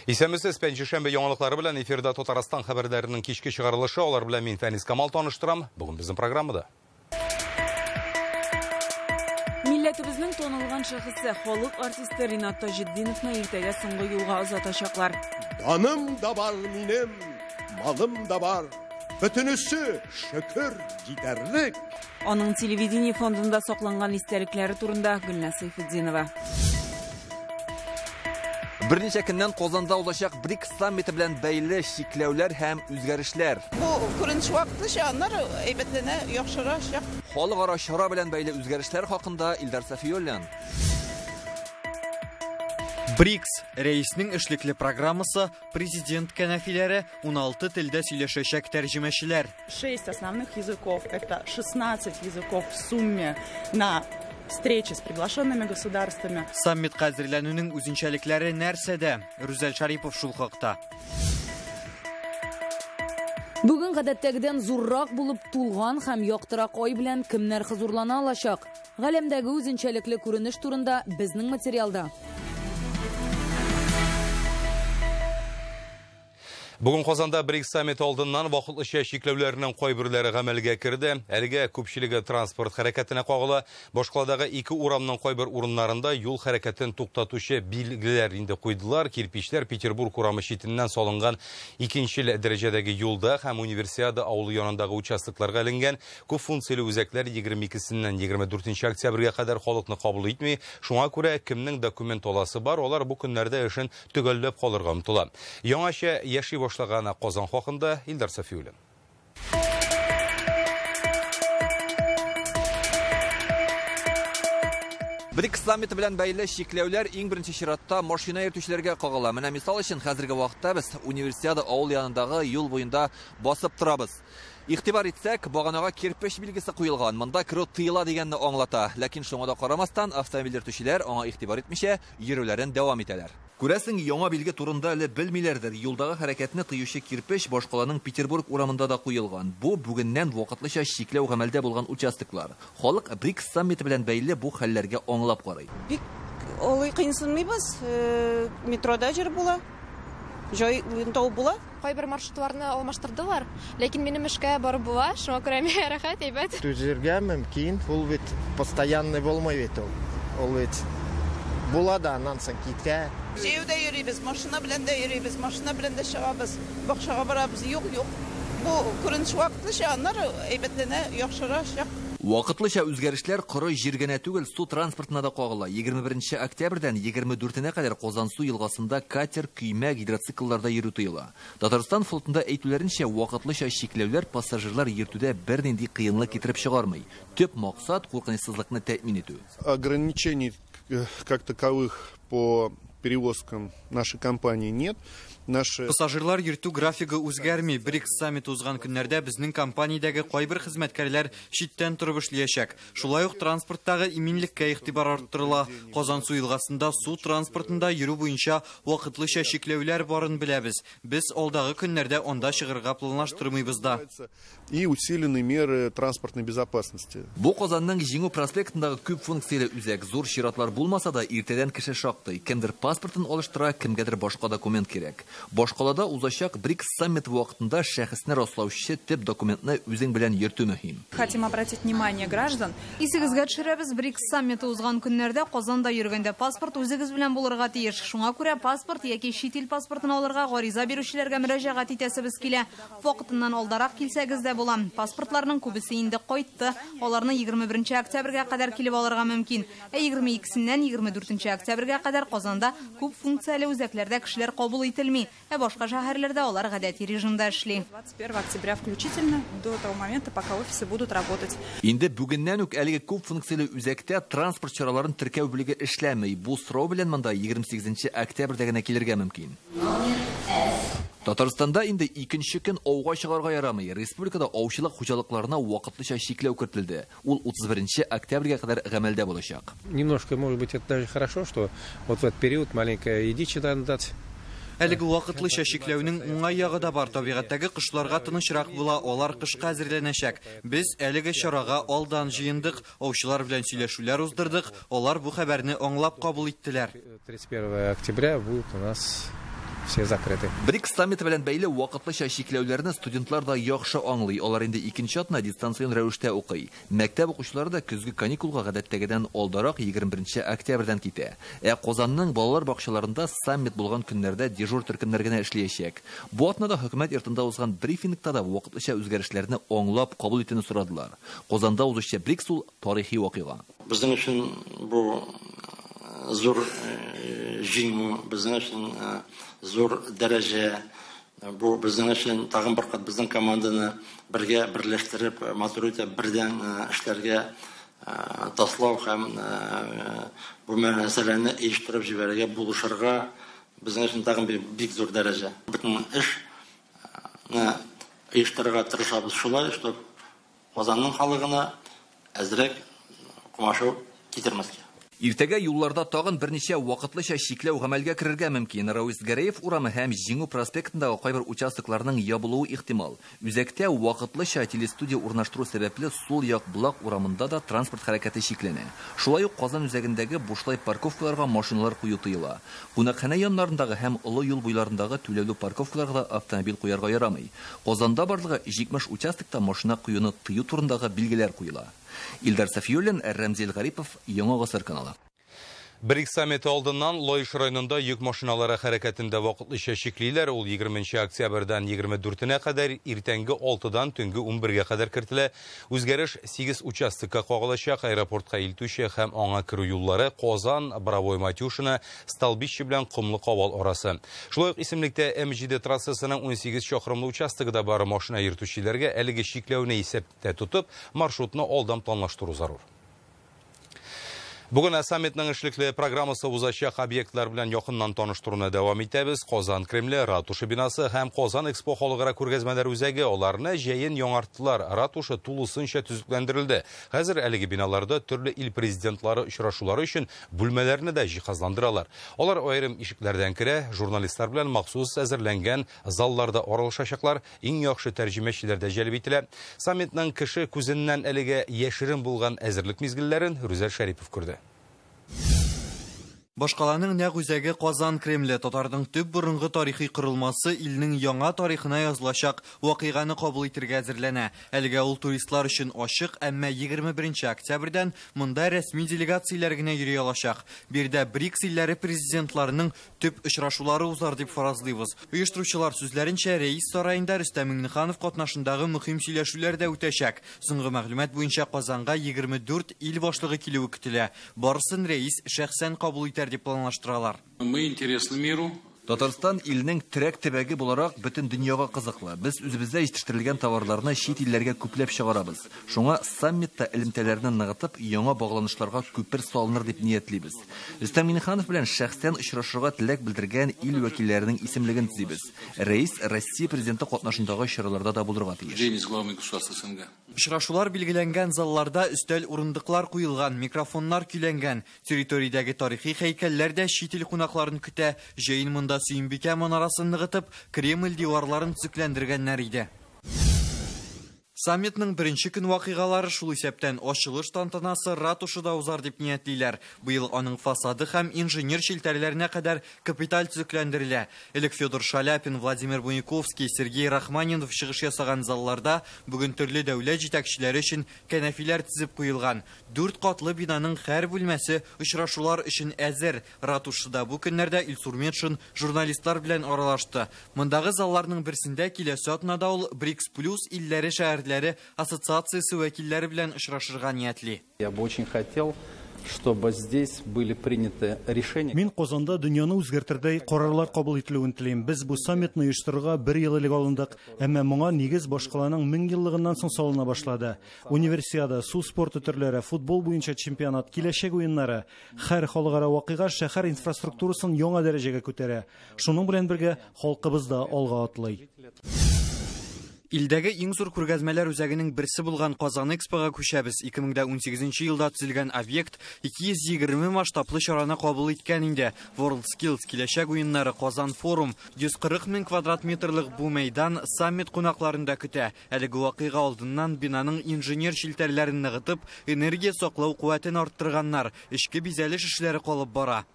Исәмесез пәнҗешәмбе яңалыклары белән эфирда Татарстан хәбәрләренең кичке чыгарылышы, алар белән мин Фәнис Камал таныштырам. Бүген безнең программада. Милләтебезнең танылган шәхесе халык артисты Ринат Таҗетдиновны иртәгә соңгы юлга озатачаклар. Даным да бар минем, малым да бар. Бөтенесе шөкер җитәрлек. Аның телевидение фондында сакланган истәлекләре турында Гөлназ Сайфетдинова. Берничә көннән Казанда узачак БРИКС саммиты белән бәйле шикләүләр һәм үзгәрешләр. Бу күренеш вакытлыча аннар әйбәтләнә, яхшырачак. Халыкара чара белән бәйле үзгәрешләр хакында Илдар Сафиуллин. БРИКС рәиснең эшлекле программасы, президент кәнәфиләре 16 телдә сөйләшәчәк тәрҗемәчеләр. 6 основных языков, это 16 языков в сумме на встречи с приглашенными государствами. Саммитка әзерләнүнең үзенчәлекләре нәрсәдә? Рүзәл Шарипов шул хакта. Бүген гадәттәгедән зуррак булып тулган һәм яктырак ай белән кемнәр хозурлана алачак? Галәмдәге үзенчәлекле күренеш турында безнең материалда. Бүген Казанда БРИКС саммиты алдыннан вакытлыча чикләүләрнең кайберләре гамәлгә керде. Әлегә күпчелеге транспорт хәрәкәтенә кагыла. Башкаладагы 2 урамның кайбер урыннарында юл хәрәкәтен туктатучы билгеләр инде куйдылар. Кирпичләр Петербург урамы читеннән салынган 2нче дәрәҗәдәге юлда һәм Универсиада авылы янындагы участокларга эленгән. Күп функцияле үзәкләр 22сеннән 24 октябрьгә кадәр халыкны кабул итми. Шуңа күрә кемнең документ аласы бар, алар бу көннәрдә эшен төгәлләп калырга омтыла. Яңача яши башлаган Казан хакында Илдар Сафиуллин. БРИКС саммиты белән бәйле шикләүләр иң беренче чиратта машина йөртүчеләргә кагыла. Менә мисал өчен хәзерге вакытта без Универсиада авыл янындагы юл буенда басып торабыз. Игътибар итсәк, баганага кирпеч билгесе куелган. Монда кирү тыела дигәнне аңлата. Ләкин шуңа да карамастан автомобиль йөртүчеләр аңа игътибар итмичә йөрүләрен дәвам итәләр. Күрәсең, яңа билге турында әле белмиләрдер. Юлдагы хәрәкәтне тыючы кирпеч башкаланың Петербург урамында да куелган. Бу бүгеннән вакытлыча шикләү гамәлдә булган участоклар. Халык БРИКС саммиты белән бәйле бу хәлләргә аңлап карый. Бик олай кыйнсынмыйбыз. Метрода җир була. Җай тау була. Кайбер маршрутларны алмаштырдылар, ләкин минем эшкә барып була, шуңа күрә миңа рәхәт әйбәт. Түзергә мөмкин, ул бит постоянный булмый бит ул. Ул бит була да аннан соң китә. Җәүдә йөрибез, машина белән дә йөрибез, машина белән дә чыгабыз. Бакчага барабыз, юк. Бу күренеш вакытлыча аннар әйбәтләнә, яхшырачак. Вакытлыча үзгәрешләр коры җиргенә түгел, су транспортына да кагыла. 21 октябрьдән 24-нә кадәр Казан су елгасында катер, көймә, гидроциклларда йөрү тыела. Татарстан флотында әйтүләренчә, вакытлыча шикләүләр пассажирлар йөртүдә бернинди кыенлык китереп чыгармый. Төп максат куркынычсызлыкны тәэмин итү. Ограничений как таковых по перевозкам нашей компании нет. Пассажирлар йөртү графигы үзгәрми. БРИКС саммиты узган көннәрдә безнең компаниядәге кайбер хезмәткәрләр читтән торып эшләячәк. Шулай ук транспорттагы иминлеккә игътибар арттырыла. Казан су елгасында су транспортында йөрү буенча вакытлыча шикләүләр барын беләбез. Без алдагы көннәрдә анда чыгырга планлаштырмыйбыз да. И усилены меры транспортной безопасности. Бу Казанның Җиңү проспектындагы күп функцияле үзәк, зур чиратлар булмаса да иртәдән кеше шактый. Кемдер паспортын алыштыра, кемгәдер башка документ кирәк. Башкалада узачак БРИКС саммиты вакытында шәхесне раслаучы тип документны үзең белән йөртү мөһим. Хотим обратить внимание граждан. Исегезгә төшерәбез, БРИКС саммиты узган көннәрдә Казанда йөргәндә паспорт үзегез белән булырга тиеш. Шуңа күрә паспорт яки чит ил паспортын алырга гариза бирүчеләргә мөрәҗәгать итәсебез килә. Вакытыннан алдарак килсәгез дә була. Паспортларның күбесе инде кайтты. Аларны 21 октябрьгә кадәр килеп алырга мөмкин. 22сеннән 24 октябрьгә кадәр Казанда күп функцияле үзәкләрдә кешеләр кабул ителми. Башка шәһәрләрдә алар гадәти режимда эшли. 21 октября включительно до того момента, пока офисы будут работать. Инде бүгеннән үк әлеге күп функцияле үзәктә транспорт чараларын теркәү бүлеге эшләмәй. Бу сорау белән монда 28 октябрьдә генә килергә мөмкин. Татарстанда инде 2нче көн ауга чыгарга ярамый. Республикада аучылык хуҗалыкларына вакытлыча шикләү кертелде. Ул 31 октябрьгә кадәр гамәлдә булачак. Немножко, может быть, это даже хорошо, что вот в этот период маленькая дичь надо дать. Әлеге вакытлыча шикләүнең уңай ягы да бар. Табигатьтәге кошларга тынычрак була, алар кышка әзерләнәчәк. Без әлеге чарага алдан җыендык, аучылар белән сөйләшүләр уздырдык. Алар бу хәбәрне аңлап кабул иттеләр. 31 октября будет у нас все закрыты. БРИКС саммиты белән бәйле вакытлыча чикләүләрне студентлар да яхшы аңлый. Алар инде икенче атна дистанцион рәвештә укый. Мәктәп укучылары да көзге каникулга гадәттәгедән алдарак 21 октябрьдән китә. Казанның балалар бакчаларында саммит булган көннәрдә дежур төркемнәр генә эшләячәк. Бу атнада хөкүмәт йортында узган брифингта да вакытлыча үзгәрешләрне аңлап кабул итүне сорадылар. Казанда узучы БРИКС ул тарихи вакыйга. Безнең өчен бу зур җиңү, безнең өчен зур дәрәҗә. Бу безнең өчен тагын бер кат безнең команданы бергә берләштереп, матур итеп бердән эшләргә таслау һәм бу мәсьәләне оештырып җибәрергә, булышырга безнең өчен тагын бик зур дәрәҗә. Бөтен эшне оештырырга тырышабыз шулай, чтобы Казанның халыгына әзрәк кумашу китермәскә. Иртәгә юлларда тагын берничә вакытлыча чикләү гамәлгә керергә мөмкин. Рауис Гәрәев урамы һәм Җиңү проспектындагы кайбер участокларның ябылуы ихтимал. Үзәктә вакытлыча телестудия урнаштыру сәбәпле сул як Булак урамында да транспорт хәрәкәте чикләнә. Шулай ук Казан үзәгендәге бушлай парковкаларга машиналар кую тыела. Кунакханә яннарындагы һәм олы юл буйларындагы түләүле парковкаларга да автомобиль куярга ярамый. Казанда барлыгы 70 участокта машина куюны тыю турындагы билгеләр куела. Илдар Сафиуллин, Рәмзил Гарипов, Яңа Гасыр каналы. БРИКС саммиты алдыннан Лоиш районында йөк машиналары хәрәкәтендә вакытлыча чиклиләр. Ул 20 октябрьдән 24-нә кадәр, иртәнге 6-дан төнге 11-гә кадәр кертелә. Үзгәреш 8 участокка кагылачак. Аэропортка илтүче һәм аңа керү юллары Казан, Боровой Матюшина, Столбище белән Кумлы Кавал арасы. Шулай ук исемлектә МЖД трассасының 18 чакрымлы участогында бары машина йөртүчеләргә әлеге чикләүне исәптә тотып, маршрутны алдан планлаштыру зарур. Бүген саммитның эшлекле программасы узачак объектлар белән якыннан таныштыруны дәвам итәбез. Казан Кремле, Ратуша бинасы һәм Казан Экспо халыкара күргәзмәләр үзәге аларны җәен яңарттылар. Ратуша тулысынча төзекләндерелде. Хәзер әлеге биналарда төрле ил президентлары очрашулары өчен бүлмәләрне дә җиһазландыралар. Алар аерым ишекләрдән керә, журналистлар белән махсус әзерләнгән залларда аралашачаклар, иң яхшы тәрҗемәчеләр дә җәлеп ителә. Саммитның кеше күзеннән әлегә яшерен булган әзерлек мизгелләрен Рүзәл Шәрипов күрде. Башкаланың нәкъ үзәге Казан Кремле, татарның төп борынгы тарихи кырылмасы илнең яңа тарихына язылачак вакыйганы кабул итәргә әзерләнә. Әлегә ул туристлар өчен ачык, әмма 21 октябрьдән монда рәсми делегацияләр генә йөри алачак. Бирдә БРИКС илләре президентларының төп очрашулары узар дип фаразлыйбыз. Оештыручылар сүзләренчә, рәис сараенда Рөстәм Миңнеханов катнашындагы мөһим сөйләшүләр дә үтәчәк. Соңгы мәгълүмат буенча Казанга 24 ил башлыгы килүе көтелә. Барысын рәис шәхсән кабул итәр дип планлаштыралар. Мы интересны миру. Татарстан илнең терәк төбәге буларак бөтен дөньяга кызыклы. Без үзебездә җитештерелгән товарларны чит илләргә күпләп чыгарабыз. Шуңа саммитта элемтәләрне ныгытып, яңа багланышларга күпер салыныр дип ниятлибез. Рөстәм Миңнеханов белән шәхсән очрашырга теләк белдергән ил вәкилләренең исемлеген төзибез. Рәис Россия президенты катнашындагы чараларда да булырга тиеш. Очрашулар билгеләнгән залларда өстәл урындыклар куелган, микрофоннар көйләнгән. Территориядәге тарихи һәйкәлләр дә чит ил кунакларын көтә. Җәен монда Сөембикә манарасын ныгытып, Кремль диварларын төзекләндергәннәр иде. Саммитның беренче көн вакыйгалары шул исәптән ачылыш тантанасы Ратушада узар дип ниятлиләр. Быел аның фасады һәм инженер челтәрләренә кадәр капиталь төзекләндерелә. Элек Федор Шаляпин, Владимир Буйниковский, Сергей Рахманинов чыгыш ясаган залларда бүген төрле дәүләт җитәкчеләре өчен кәнәфиләр төзеп куелган. 4 катлы бинаның һәр бүлмәсе очрашулар өчен әзер. Ратушада бу көннәрдә Илсур Метшин журналистлар белән аралашты. Мондагы залларның берсендә киләсе атнада ул БРИКС плюс илләре шәһәрләре ассоциациясе вәкилләре белән очрашырга ниятли. Я бы очень хотел, чтобы здесь были приняты решения. Мин Казанда дөньяны үзгәртәрдәй карарлар кабул ителүен телим. Без бу саммитны оештырырга 1 ел элек алындык, әмма моңа нигез башкаланың 1000 еллыгыннан соң салына башлады. Универсиада, су спорты төрләре, футбол буенча чемпионат, киләчәк уеннары, һәр халыкара вакыйга шәһәр инфраструктурасын яңа дәрәҗәгә күтәрә. Шуның белән бергә халкыбыз да алга атлый. Илдәге иң зур күргәзмәләр үзәгенең берсе булган Казан Экспога күчәбез. 2018 елда төзелгән объект 220 масштаблы чараны кабул иткән инде. World Skills киләчәк уеннары, Казан форум, 140 мең квадрат метрлык бу мәйдан саммит кунакларында көтә. Әлеге вакыйга алдыннан бинаның инженер челтәрләрен ныгытып, энергия саклау куәтен арттырганнар. Эчке бизәлеш эшләре калып бара.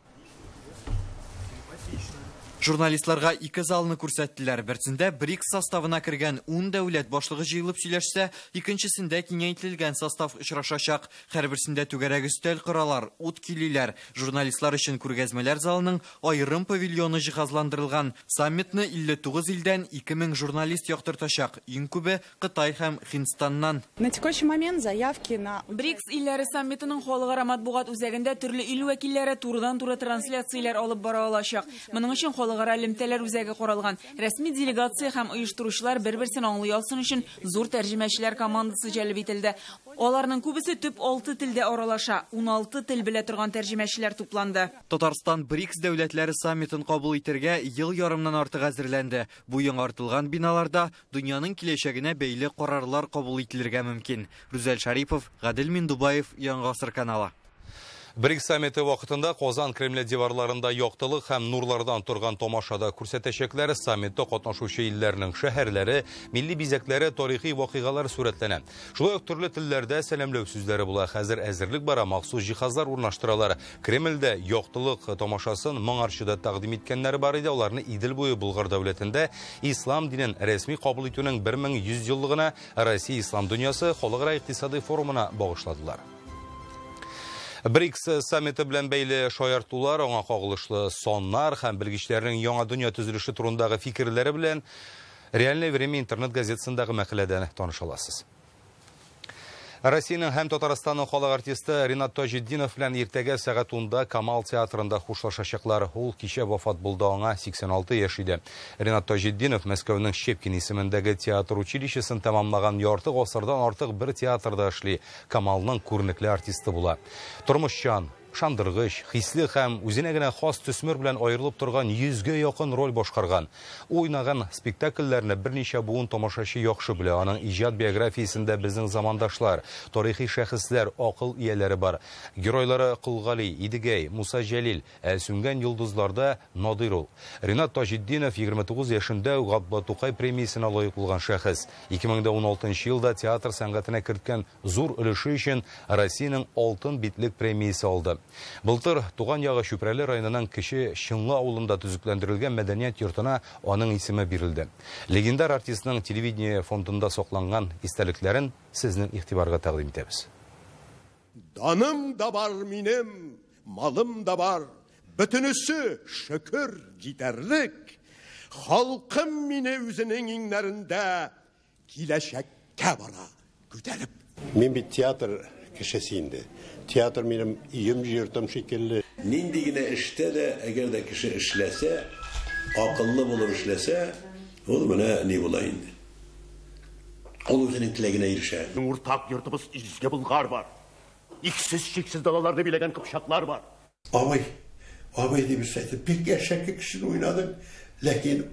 Журналистларга ике залны күрсәттеләр. Берсендә БРИКС составына кергән 10 дәүләт башлыгы җыелып сөйләшсә, икенчесендә киңәйтелгән состав очрашачак. Һәрберсендә түгәрәк өстәл коралар, ут килиләр. Журналистлар өчен күргәзмәләр залының аерым павильоны җиһазландырылган. Саммитны 59 илдән 2000 журналист яктыртачак. Иң күбе Кытай һәм Һиндстаннан. На текущий момент заявки на БРИКС илләре саммитының халыкара матбугат үзәгендә төрле ил вәкилләре турыдан-туры трансляцияләр алып бара алачак. Моның өчен халыкара элемтәләр үзәге каралган. Рәсми делегация һәм оештыручылар бер-берсен аңлый алсын өчен зур тәрҗемәчеләр командасы җәлеп ителде. Аларның күбесе төп 6 телдә аралаша. 16 тел белә торган тәрҗемәчеләр тупланды. Татарстан БРИКС дәүләтләре саммитын кабул итәргә ел ярымнан артык әзерләнде. Бу яңартылган биналарда дөньяның киләчәгенә бәйле карарлар кабул ителергә мөмкин. Рүзәл Шарипов, Гадел Миндубаев, Яңа Гасыр каналы. БРИКС саммиты вакытында Казан Кремль диварларында яктылык һәм нурлардан торган томашада күрсәтәчәкләр саммитта катнашучы илләрнең шәһәрләре, милли бизәкләре, тарихи вакыйгалар сурәтләнә. Шулай ук төрле телләрдә сәламләү сүзләре була. Хәзер әзерлек бара, махсус җиһазлар урнаштыралар. Кремльдә яктылык томашасын моңарчыда тәкъдим иткәннәре бар иде. Аларны Идел буе Болгар дәүләтендә ислам динен рәсми кабул итүнең 1100 еллыгына Россия ислам дөньясы халыкара икътисади форумына багышладылар. БРИКС саммиты белән бәйле шаяртулар, аңа кагылышлы соннар һәм белгечләрнең яңа дөнья төзелеше турындагы фикерләре белән Реальное время интернет газетасындагы мәкаләдән таныша аласыз. Россиянең һәм Татарстанның халык артисты Ринат Таҗетдинов белән иртәгә сәгать 10-да Камал театрында хушлашачаклар. Ул кичә вафат булды, аңа 86 яшь иде. Ринат Таҗетдинов Мәскәүнең Щепкин исемендәге театр училищесын тәмамлаган, ярты гасырдан артык бер театрда эшли. Камалның күренекле артисты була. Тормышчан, шандыргыч, хисле һәм үзенә генә хас төсмер белән аерылып торган 100гә якын роль башкарган. Уйнаган спектакльләрне берничә буын тамашачы яхшы белә. Аның иҗат биографиясендә безнең замандашлар, тарихи шәхесләр, акыл ияләре бар. Геройлары Кылгали, Идегәй, Муса Җәлил, Сүнгән йолдызларда Надир ул. Ринат Таҗетдинов 29 яшендә Габба Тукай премиясенә лаек булган шәхес. 2016 елда театр сәнгатенә керткән зур өлеше өчен Россиянең алтын битлек премиясе алды. Былтыр туган ягы Чүпрәле районының кече Шыңла авылында төзекләндерелгән мәдәният йортына аның исеме бирелде. Легендар артистның телевидение фондында сакланган истәлекләрен сезнең игътибарга тәкъдим итәбез. Даным да бар минем, малым да бар, бөтенесе шөкер җитәрлек. Халкым мине үзенең иңнәрендә киләчәккә бара күтәреп. Мин бит театр кешесе инде. Театр минем ием җиртем шикелле. Нинди генә эштә дә, әгәр дә кеше эшләсә, акыллы булып эшләсә, ул менә ни була инде. Ул үзенең теләгенә ирешә. Уртак йортыбыз изге Болгар бар. Иксез-чиксез далаларда биләгән кыпчаклар бар. Абай дип әйтеп, бик яшәккә кешене уйнадың, ләкин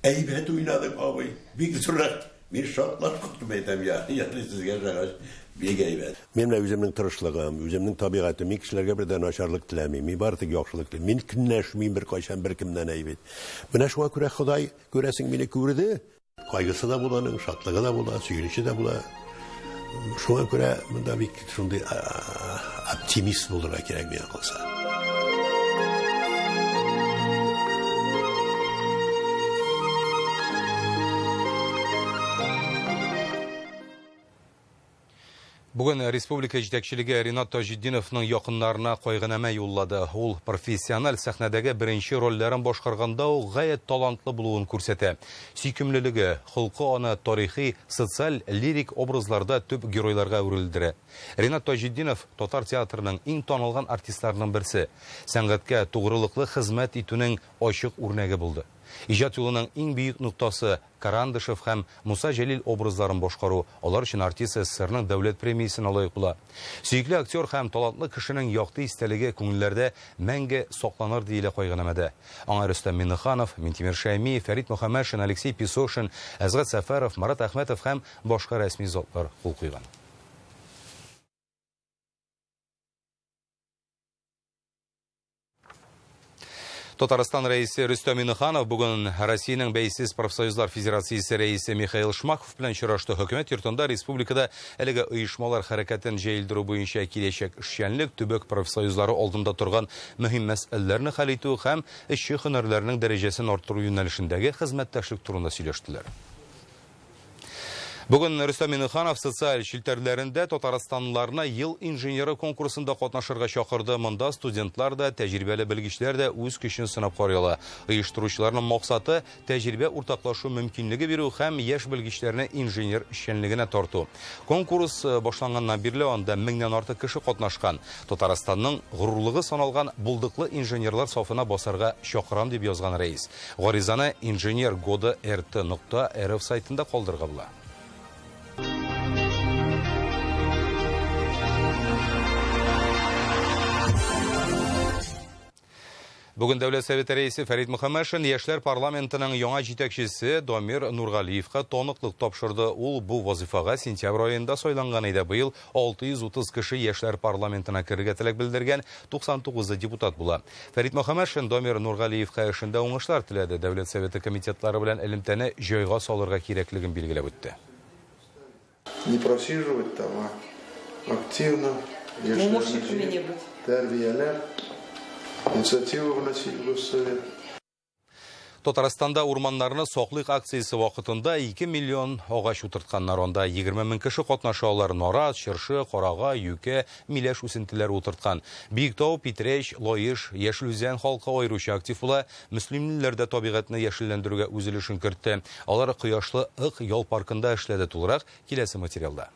әйбәт уйнадың, абай. Бик зуррак. Мин шатланып киттем әйтәм я. Сезгә рәхмәт. Бик әйбәт. Мен үземнең тырышлыгым, үземнең табигатым, мин кешеләргә бердән начарлык теләмим. Мин бары тик яхшылык телим. Мин көнләшмим бер кайчан бер кемнән әйбәт. Менә шуңа күрә Ходай күрәсең мине күрде. Кайгысы да була, шатлыгы да була, сөйлеше дә була. Шуңа күрә монда бик шундый оптимист булырга кирәк миңа калса. Бүген республика җитәкчелеге Ринат Таҗетдиновның якыннарына кайгынама юллады. Ул профессиональ сәхнәдәге беренче рольләрен башкарганда ул гаять талантлы булуын күрсәтә. Сөйкемлелеге, холкы аны тарихи, социаль, лирик образларда төп геройларга әверелдерә. Ринат Таҗетдинов татар театрының иң танылган артистларының берсе. Сәнгатькә тугрылыклы хезмәт итүнең ачык үрнәге булды. Иҗат юлының иң бөек нуктасы Карандышев һәм Муса Җәлил образларын башкару. Алар өчен артист СССРның дәүләт премиясенә лаек була. Сөйкле актер һәм талантлы кешенең якты истәлеге күңелләрдә мәңге сакланыр диелә кайгынамада. Аңа Рөстәм Миннеханов, Минтимер Шәйми, Фәрит Мөхәммәтшин, Алексей Песошин, Әзгат Сәфәров, Марат Әхмәтов һәм башка рәсми затлар кул куйган. Татарстан рәисе Рөстәм Миннеханов бүген Россиянең Бәйсез профсоюзлар федерациясе рәисе Михаил Шмаков белән очрашты. Хөкүмәт йортында республикада әлеге оешмалар хәрәкәтен җәелдерү буенча киләчәк эшчәнлек, төбәк профсоюзлары алдында торган мөһим мәсьәләләрне хәл итү һәм эшче һөнәрләренең дәрәҗәсен арттыру юнәлешендәге хезмәттәшлек турында сөйләштеләр. Бүген Рөстәм Миннеханов социаль челтәрләрендә Татарстанлыларны ел инженеры конкурсында катнашырга чакырды. Монда студентлар да, тәҗрибәле белгечләр дә үз көчен сынап карыйлар. Оештыручыларның максаты тәҗрибә уртаклашу мөмкинлеге бирү һәм яшь белгечләрне инженер эшчәнлегенә тарту. Конкурс башланганнан бирле анда 1000-нән артык кеше катнашкан. Татарстанның горурлыгы саналган булдыклы инженерлар сафына басарга чакырам дип язган рәис. Гаризаны inженер.goda.rt.rf сайтында калдырга була. Бүген Дәүләт Советы рәисе Фәрит Мөхәммәшин яшьләр парламентының яңа җитәкчесе Дамир Нургалиевка тоныклык тапшырды. Ул бу вазифага сентябрь аенда сайланган иде. Быел 630 кеше яшьләр парламентына керергә теләк белдергән, 99 депутат була. Фәрит Мөхәммәшин Дамир Нургалиевка эшендә уңышлар теләде. Дәүләт Советы комитетлары белән элемтәне җайга салырга кирәклеген билгеләп үтте. Не просиживать там, а активно, тәрбияләр, инициатива вносить в Госсовет. Татарстанда урманнарны саклык акциясе вакытында 2 миллион агач утыртканнар. Анда 20 мең кеше катнаша алар. Нарат, чыршы, карага, юкә, миләш үсентеләре утырткан. Биектау, Питрәч, Лоеш, Яшелүзән халкы аеруча актив була. Мөслимлеләр дә табигатьне яшелләндерүгә үз өлешен кертте. Алар кояшлы Ык ял паркында эшләде. Тулырак киләсе материалда.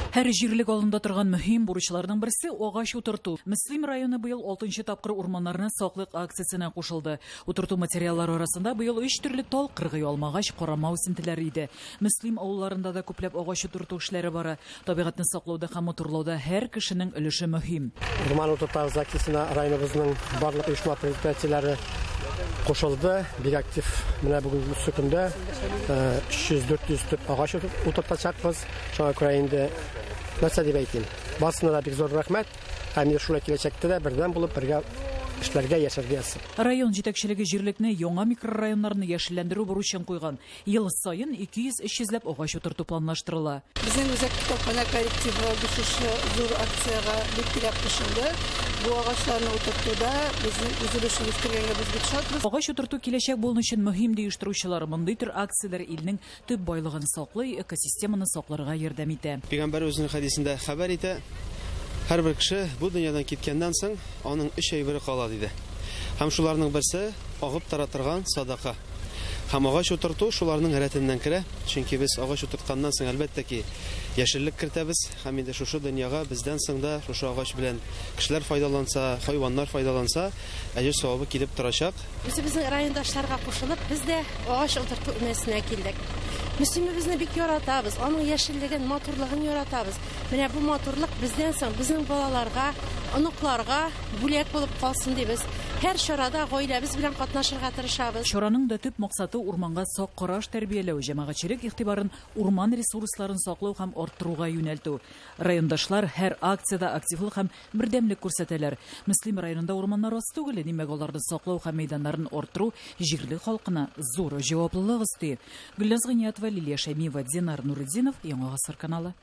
Һәр җирлек алында торган мөһим бурычларның берсе агач утырту. Мөслим районы быел 6-нчы тапкыр урманнарны саклык акциясенә кушылды. Утырту материаллары арасында быел 3 төрле тал, кыргый алмагач, карама үсентеләре иде. Мөслим авылларында да күпләп агач утырту эшләре бара. Табигатьне саклауда һәм матурлауда һәр кешенең өлеше мөһим. Урман утырту акциясенә районыбызның барлык оешма предприятиеләре кушылды. Бик актив менә бүген көндә 300-400 агач утыртачакбыз. Шуңа күрә инде нәрсә дип әйтим. Басына бик зур рәхмәт. Һәм шулай киләчәктә дә бердәм булып бергә эшләргә яшәргә. Район җитәкчелеге җирлекне яңа микрорайоннарны яшелләндерү бурычын куйган. Ел саен 200-300 агач утырту планлаштырыла. Безнең үзәк китапханә коллективы бишенче зур акцияга бик кирәк кушылды. Бу агачларны утыртуда безнең үзебезне үстергәнгә без бик шатбыз. Агач утырту киләчәк булуы өчен мөһим ди оештыручылар. Мондый төр акцияләр илнең төп байлыгын саклый, экосистеманы сакларга ярдәм итә. Пәйгамбәр үзенең хәдисендә хәбәр итә. Һәрбер кеше бу дөньядан киткәннән соң аның эш әйбере кала диде. Һәм шуларның берсе агып таратырган садака. Һәм агач утырту шуларның рәтеннән керә. Чөнки без агач утыртканнан соң әлбәттә ки яшеллек кертәбез. Һәм инде шушы дөньяга бездән соң да шушы агач белән кешеләр файдаланса, хайваннар файдаланса, әҗер савабы килеп торачак. Безнең райондашларга кушылып, без дә агач утырту өмәсенә килдек. Мөслимебезне бик яратабыз, аның яшеллеген, матурлыгын яратабыз. Менә бу матурлык бездән соң безнең балаларга, оныкларга бүләк булып калсын дибез. Һәр чарада гаиләбез белән катнашырга тырышабыз. Чараның да төп максаты урманга сак караш тәрбияләү, җәмәгатьчелек игътибарын урман ресурсларын саклау һәм арттыруга юнәлтү. Райондашлар һәр акциядә активлык һәм бердәмлек күрсәтәләр. Мөслим районында урманнар аз түгел, димәк аларны саклау һәм мәйданнарын арттыру җирле халкына зур җаваплылык өсти. Гөлназ Гыниятова, Лилия Шәймиева, Динар Нурыдинов, Яңа Гасыр каналы.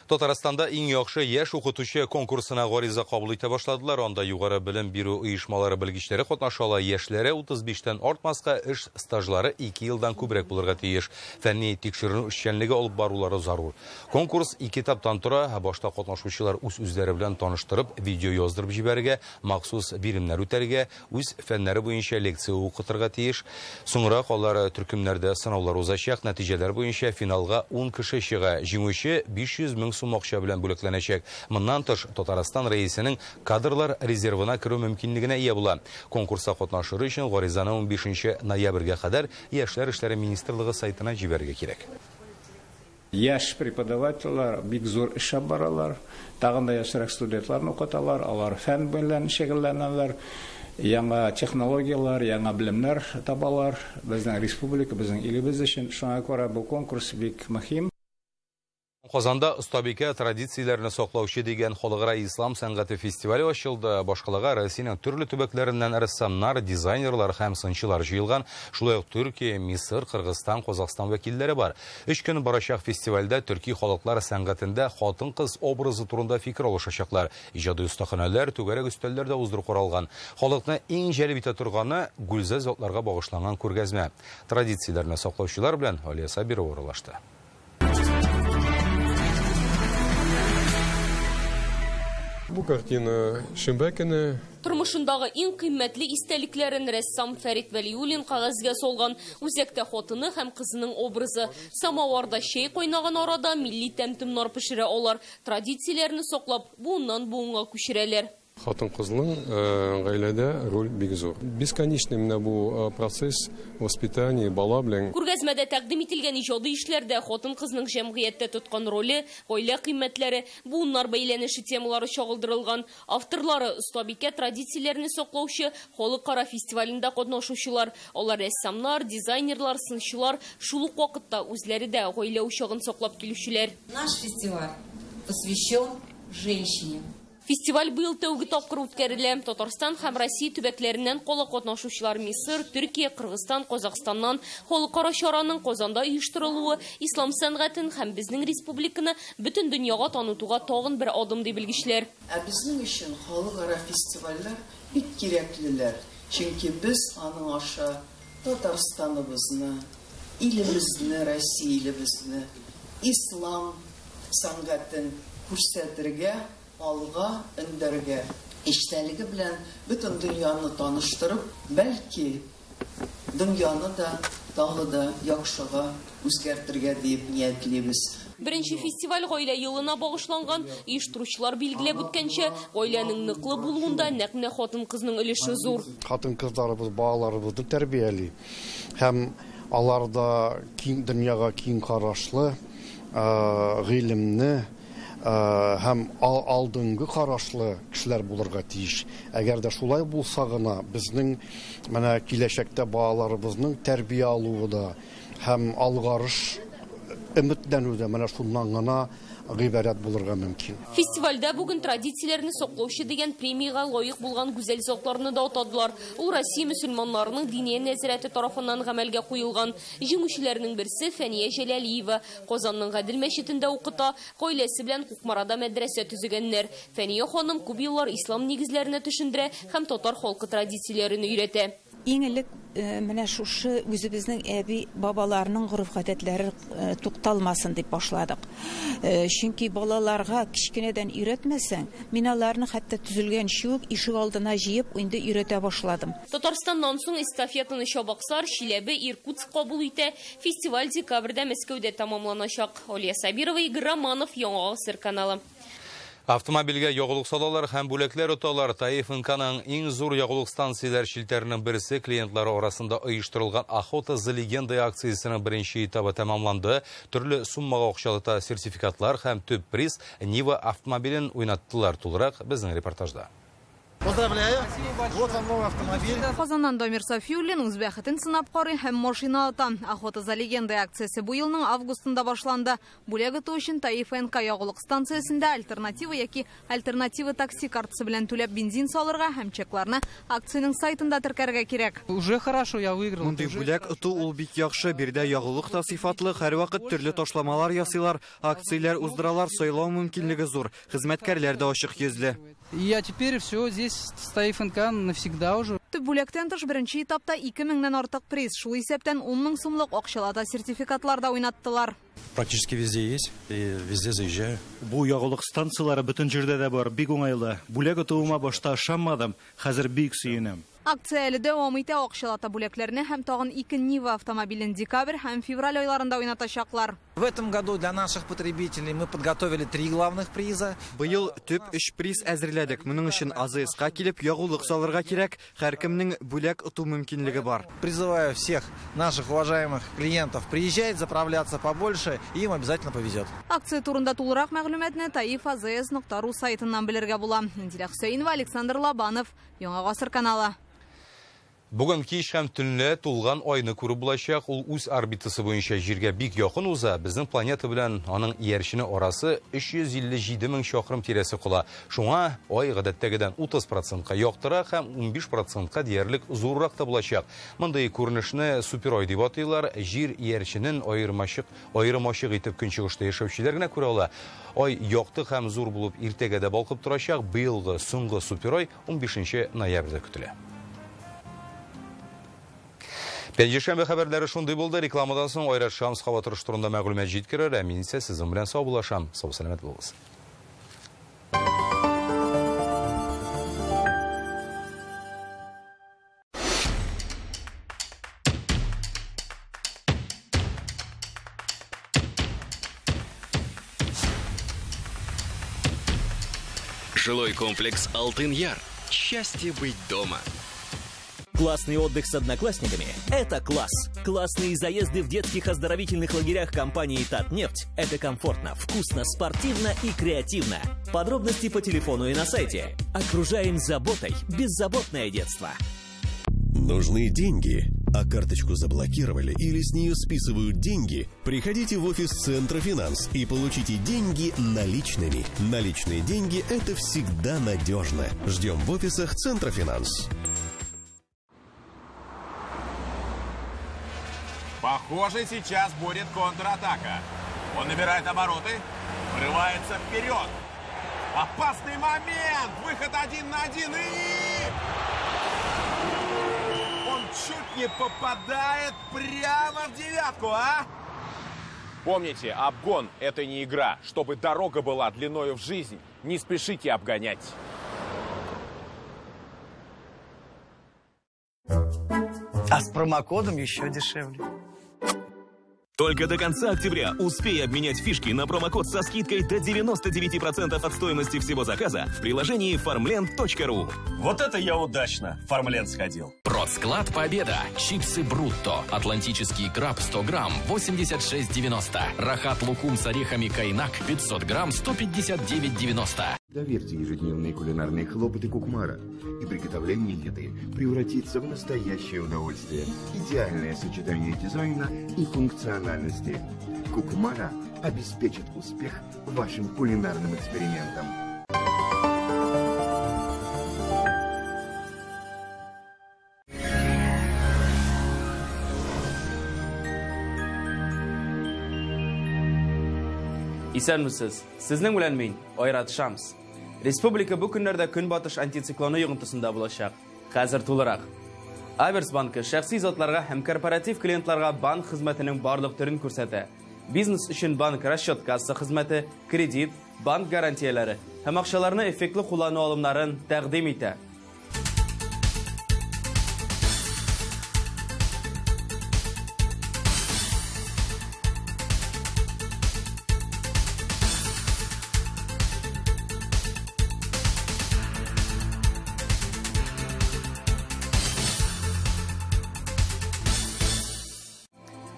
Татарстанда иң яхшы яшь укытучы конкурсына гариза кабул итә башладылар. Анда югары белем бирү оешмалары белгечләре катнашалар. Яшьләре 35-тән артмаска, эш стажлары 2 елдан күбрәк булырга тиеш. Фәнни тикшерү эшчәнлеге алып барулары зарур. Конкурс 2 этаптан тора. Башта катнашучылар үз-үзләре белән таныштырып, видео яздырып җибәрергә, махсус биремнәр үтәргә, үз фәннәре буенча лекция укытырга тиеш. Соңрак алар төркемнәрдә сынаулар узачак. Нәтиҗәләр буенча финалга 10 кеше чыга. Җиңүче 500 мең сум акча белән бүләкләнәчәк. Моннан тыш Татарстан рәисенең кадрлар резервына керү мөмкинлегенә ия була. Конкурста катнашыр өчен гаризаны 15 ноябрьгә кадәр Яшьләр эшләре министрлыгы сайтына җибәрергә кирәк. Яшь преподавательлар бик зур эш баралар. Тагын да яшьрәк студентларны укыталар, алар фән белән шөгыльләнәләр. Яңа технологиялар, яңа белемнәр табалар. Безнең республика, безнең илебез өчен шуңа күрә бу конкурс бик мөһим. Qozonda Ustabeka traditsiyalarini saqlovchi degan xalqaro islom san'ati festivali ochildi. Boshqalarga Rossiyaning turli tubaklaridan rassomlar, dizaynerlar ham sinchilar jiyilgan. Shulay Turkiya, Misr, Qirg'iziston, Qozog'iston vakillari bor. 3 kun borashaq festivalda turkiy xalqlar san'atida xotin-qiz obrazi turida fikr olishacaqlar. Ijodiy ustaxonalar, to'garak ustallarda uzdur qoralgan. Xalqni eng jalb eta turgani gulzar zotlarga bag'ishlangan ko'rgazma. Traditsiyalarni saqlovchilar bilan Oliya Sabirova o'ralashdi. Bu kартина Шимбекене Turmuşunдағы ең қимметлі истәліклерін рәссам Фәрит Вәлиуллин қағазға солған. Үзекте хотыны һәм қызының образы. Самаварда шей қойнаған арада милли тәмтімнар пішірі олар. Традициялеріні соқлап, буыннан буынға күшірелер. Хатын-кызның гаиләдә роль бик зур. Бесконечный менә бу процесс воспитания бала белән. Күргәзмәдә тәкъдим ителгән иҗади эшләрдә хатын-кызның җәмгыятьтә тоткан роле, гаилә кыйммәтләре, буыннар бәйләнеше темалары чагылдырылган. Авторлары Ustabeka традицияләрне саклаучы халыкара фестивалендә катнашучылар. Алар рәссамнар, дизайнерлар, сынчылар, шул ук вакытта үзләре дә гаилә учагын саклап килүчеләр. Наш фестиваль посвящен женщине. Фестиваль быел тәүге тапкыр үткәрелә. Татарстан һәм Россия төбәкләреннән кала катнашучылар Мисыр, Төркия, Кыргызстан, Казакъстаннан халыкара чараның Казанда оештырылуы ислам сәнгатен һәм безнең республиканы бөтен дөньяга танытуга тагын бер адым дип белгечләр. Безнең өчен халыкара фестивальләр бик кирәклеләр. Чөнки без аның аша Татарстаныбызны, илебезне, Россиябезне, ислам сәнгатен күрсәтергә, алга өндәргә эштәлеге белән бөтен дөньяны таныштырып, бәлки дөньяны да тагы да яхшыга үзгәртергә дип ниятлибез. Беренче фестиваль гаилә елына багышланган. Оештыручылар билгеләп үткәнчә, гаиләнең ныклы булуында нәкъ хатын-кызның өлеше зур. Хатын-кызларыбыз, балаларыбызны тәрбияли. Һәм аларда киң дөньяга киң карашлы, гыйлемне һәм алдынгы карашлы кешеләр булырга тиеш. Әгәр дә шулай булса гына, безнең менә киләчәктә балаларыбызның тәрбия алуы да һәм алгарыш өметләнүдә менә шуннан гына гыйбарәт булырга мөмкин. Фестивальдә бүген традицияләрне саклаучы дигән премиягә лаек булган гүзәл затларны да атадылар. Ул Россия мөселманнарының дини нәзарәте тарафыннан гамәлгә куелган. Җиңүчеләрнең берсе Фәния Җәләлиева. Казанның Гадел мәчетендә укыта, гаиләсе белән Кукмарада мәдрәсә төзегәннәр. Фәния ханым күп еллар ислам нигезләренә төшендерә һәм татар халкы традицияләрен өйрәтә. Иң элек менә шушы үзебезнең әби бабаларның гореф-гадәтләре тукталмасын дип башладык. Чөнки балаларга кичкенәдән өйрәтмәсәң, мин аларны хәтта төзелгән чук ишек алдына җыеп инде өйрәтә башладым. Татарстаннан соң эстафетаны Чабаксар, Чиләбе, Иркутск кабул итә. Фестиваль декабрьдә Мәскәүдә тәмамланачак. Олия Сабирова, Игорь Романов, Яңа Гасыр каналы. Автомобильгә ягулык салалар һәм бүләкләр оталар. Таиф НКның иң зур ягулык станцияләр шилтәренең берсе клиентлары арасында оештырылган Охота за легендой акциясының беренче этабы тәмамланды. Төрле суммага акчалата сертификатлар һәм төп приз Нива автомобилен уйнаттылар. Тулырак безнең репортажда. Поздравляю. Вот вам новый автомобиль. Казаннан Дамир Сафиуллин үз бәхетен сынап карый һәм машина ата. Охота за легендой акциясе бу елның августында башланды. Бүләк итү өчен Таиф НК ягулык станциясендә альтернатива яки альтернатива такси картасы белән түләп бензин салырга һәм чекларны акциянең сайтында теркәргә кирәк. Уже хорошо, я выиграл. Мондый бүләк итү ул бик яхшы. Бирдә ягулык та сыйфатлы, һәрвакыт төрле ташламалар ясыйлар, акцияләр уздыралар, сайлау мөмкинлеге зур. Хезмәткәрләр дә ачык йөзле. Я теперь все здесь Таиф НК навсегда уже. Төп бүләктән тыш беренче этапта 2000-нән артык приз, шул исәптән 10 000 сумлык акчалата сертификатлар да уйнаттылар. Практически везде есть, и везде заезжаю. Бу ягулык станциялары бөтен җирдә дә бар, бик уңайлы. Бүләк итүемә башта ышанмадым, хәзер бик сөенәм. Акция әле дәвам итә, акчалата бүләкләрне һәм тагын 2 Нива автомобилен декабрь һәм февраль айларында уйнатачаклар. В этом году для наших потребителей мы подготовили 3 главных приза. Быел төп 3 приз әзерләдек. Моның өчен АЗСка килеп ягулык салырга кирәк, һәркемнең бүләк итү мөмкинлеге бар. Призываю всех наших уважаемых клиентов приезжать, заправляться побольше, и им обязательно повезет. Акция турында тулырак мәгълүматны taifazs.ru сайтыннан белергә була. Инзилә Хөсәйнова, Александр Лабанов, Яңа Гасыр каналы. Бүгін кеш һәм төнлә тулган айны күреп булачак. Ул үз орбитасы буенча җиргә бик якын уза. Безнең планета белән аның иярчене арасы 357 мең чакрым тирәсе кала. Шуңа ай гадәттәгедән 30%-ка яктыра һәм 15%-ка диярлек зуррак та булачак. Мондый күренешне суперай дип атыйлар. Җир иярченен аермачык итеп көнчыгышта яшәүчеләр генә күрә ала. Ай якты һәм зур булып иртәгәдә балкып торачак. Быелгы соңгы суперай 15 ноябрьдә көтелә. Пәнҗешәмбе хәбәрләре шундый булды. Рекламадан соң Айрат Шамс һава торышы турында мәгълүмат җиткерер. Мин исә сезнең белән сау булашам. Сау сәламәт булыгыз. Жилой комплекс «Алтын Яр». Счастье быть дома. Классный отдых с одноклассниками – это класс. Классные заезды в детских оздоровительных лагерях компании «Татнефть» – это комфортно, вкусно, спортивно и креативно. Подробности по телефону и на сайте. Окружаем заботой беззаботное детство. Нужны деньги, а карточку заблокировали или с нее списывают деньги? Приходите в офис Центра Финанс и получите деньги наличными. Наличные деньги – это всегда надежно. Ждем в офисах Центра Финанс. Похоже, сейчас будет контратака. Он набирает обороты, врывается вперед. Опасный момент! Выход 1 на 1 и... Он чуть не попадает прямо в девятку, а? Помните, обгон – это не игра. Чтобы дорога была длиною в жизнь, не спешите обгонять. А с промокодом еще дешевле. Только до конца октября успей обменять фишки на промокод со скидкой до 99% от стоимости всего заказа в приложении farmland.ru. Вот это я удачно в Farmland сходил. Продсклад «Победа». Чипсы «Брутто». Атлантический краб 100 грамм 86,90. Рахат лукум с орехами «Кайнак» 500 грамм 159,90. Доверьте ежедневные кулинарные хлопоты Кукмара, и приготовление еды превратится в настоящее удовольствие. Идеальное сочетание дизайна и функциональности. Кукмара обеспечит успех вашим кулинарным экспериментам. Исәнмесез, сезнең белән мин, Айрат Шамс. Республика бу көннәрдә көнбатыш антициклоны йогынтысында булачак. Хәзер тулырак. Аверс банкы шәхси затларга һәм корпоратив клиентларга банк хезмәтенең барлык төрен күрсәтә. Бизнес өчен банк расчет касса хезмәте, кредит, банк гарантияләре һәм акчаларны эффектлы куллану алымнарын тәкъдим итә.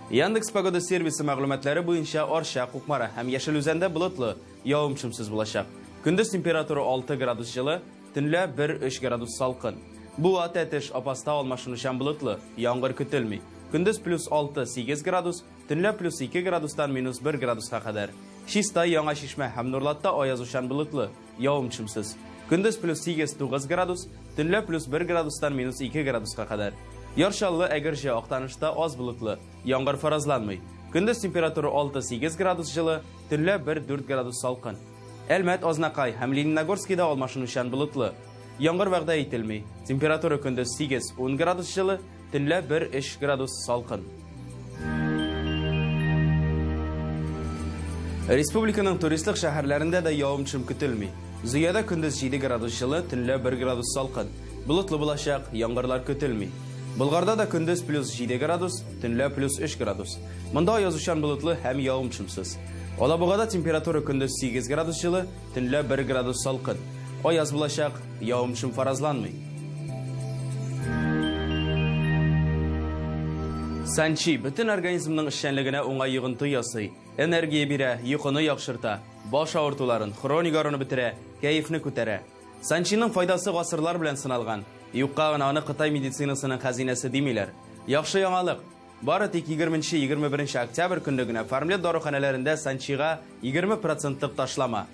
Яндекс погода сервисы мәгълүматлары буенча Арча, Кукмара һәм Яшел Үзәндә болытлы, явым-төшемсез булачак. Көндез температура 6 градус җылы, төнлә 1-3 градус салкын. Бу атәтеш апаста алмашынучан болытлы, яңгыр көтелми. Көндез +6-8 градус, төнлә +2 градустан -1 градуска кадәр. Чиста, Яңа Шишмә һәм Нурлатта аязучан болытлы, явым-төшемсез. Көндез +8-9 градус, төнлә +1 градустан -2 градуска кадәр. Яршаллы әгерҗе Актанышта аз болытлы, яңгыр фаразланмый. Көндез температура 6-8 градус җылы, төнлә 1-4 градус салкын. Әлмәт, Азнакай һәм Лениногорскида алмашынучан болытлы. Яңгыр вәгъдә ителми. Температура көндез 8-10 градус җылы, төнлә 1-3 градус салкын. Республиканың туристлык шәһәрләрендә дә явым-төшем көтелми. Зөядә көндез 7 градус җылы, төнлә 1 градус салкын. Болытлы булачак, яңгырлар көтелми. Болгарда да көндез +7 градус, төнлә +3 градус. Монда язучан болытлы һәм явым-төшемсез. Алабугада температура көндез 8 градус җылы, төнлә 1 градус салкын. Аяз булачак, явым-төшем фаразланмый. Санчи бөтен организмның эшчәнлегенә уңай йогынты ясый. Энергия бирә, йокыны яхшырта, баш авыртуларын, хроник арыны бетерә, кәефне күтәрә. Санчиның файдасы гасырлар белән сыналган. Юкка гына аны Кытай медицинасының хәзинәсе димиләр. Яхшы яңалык. Бары тик 20-21 октябрь көнлегенә Фармлет даруханәләрендә Санчига 20% ташлама.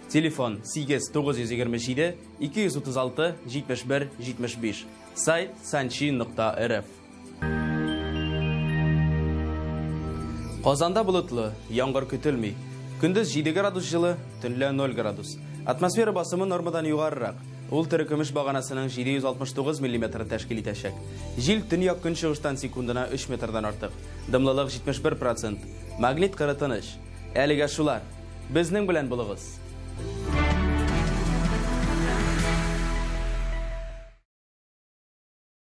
Телефон 8927 236 71 75. Сайт sanchi.rf. Казанда булытлы, яңгыр көтелми. Көндез 7 градус жылы, төнлә 0 градус. Атмосфера басымы нормадан югарырак. Ул терекөмеш баганасының 769 мм тәшкил итәчәк. Җил төньяк көнчыгыштан секундына 3 метрдан артык. Дымлылык 71%. Магнит кырытыныш. Әлегә шулар. Безнең белән булыгыз.